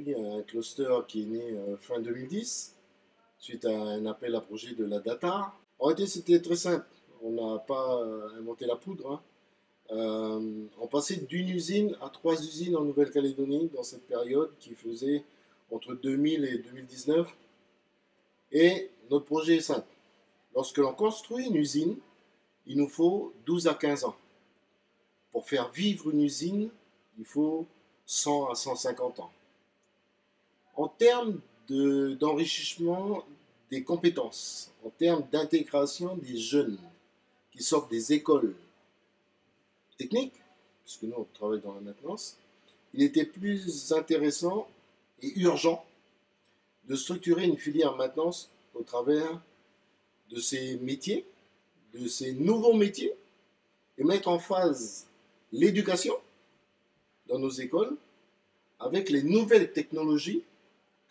aujourd'hui un cluster qui est né fin 2010, suite à un appel à projet de la data. En réalité, c'était très simple. On n'a pas inventé la poudre, hein. On passait d'une usine à 3 usines en Nouvelle-Calédonie dans cette période qui faisait entre 2000 et 2019. Et notre projet est simple. Lorsque l'on construit une usine, il nous faut 12 à 15 ans. Pour faire vivre une usine, il faut 100 à 150 ans. En termes d'enrichissement des compétences, en termes d'intégration des jeunes qui sortent des écoles techniques, puisque nous on travaille dans la maintenance, il était plus intéressant et urgent de structurer une filière maintenance au travers de ces métiers, de ces nouveaux métiers, et mettre en phase l'éducation dans nos écoles avec les nouvelles technologies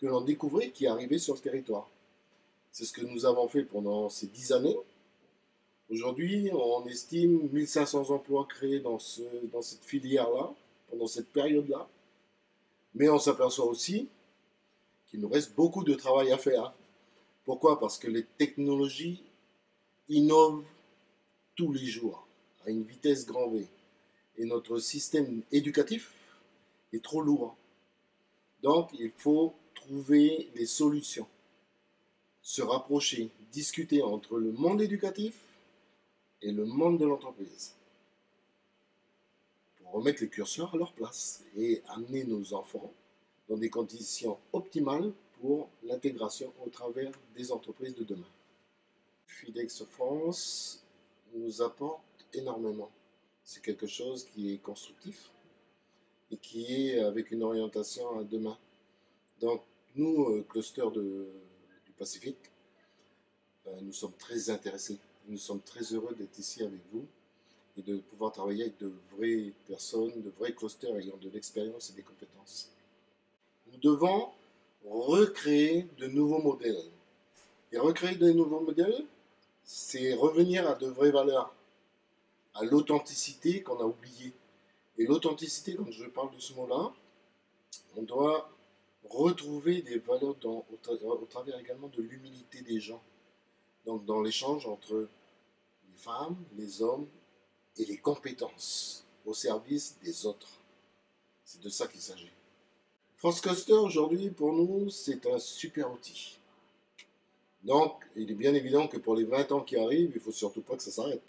que l'on découvrait qui arrivaient sur le territoire. C'est ce que nous avons fait pendant ces 10 années. Aujourd'hui, on estime 1500 emplois créés dans cette filière-là, pendant cette période-là. Mais on s'aperçoit aussi qu'il nous reste beaucoup de travail à faire. Pourquoi? Parce que les technologies innovent tous les jours, à une vitesse grand V. Et notre système éducatif est trop lourd. Donc, il faut trouver les solutions, se rapprocher, discuter entre le monde éducatif et le monde de l'entreprise pour remettre les curseurs à leur place et amener nos enfants dans des conditions optimales pour l'intégration au travers des entreprises de demain. FIDEX France nous apporte énormément. C'est quelque chose qui est constructif et qui est avec une orientation à demain. Donc, nous, cluster du Pacifique, nous sommes très intéressés. Nous sommes très heureux d'être ici avec vous et de pouvoir travailler avec de vraies personnes, de vrais clusters ayant de l'expérience et des compétences. Nous devons recréer de nouveaux modèles. Et recréer de nouveaux modèles, c'est revenir à de vraies valeurs, à l'authenticité qu'on a oubliée. Et l'authenticité, quand je parle de ce mot-là, on doit retrouver des valeurs au travers également de l'humilité des gens. Donc dans l'échange entre les femmes, les hommes et les compétences au service des autres. C'est de ça qu'il s'agit. France Cluster aujourd'hui pour nous c'est un super outil. Donc il est bien évident que pour les 20 ans qui arrivent, il ne faut surtout pas que ça s'arrête.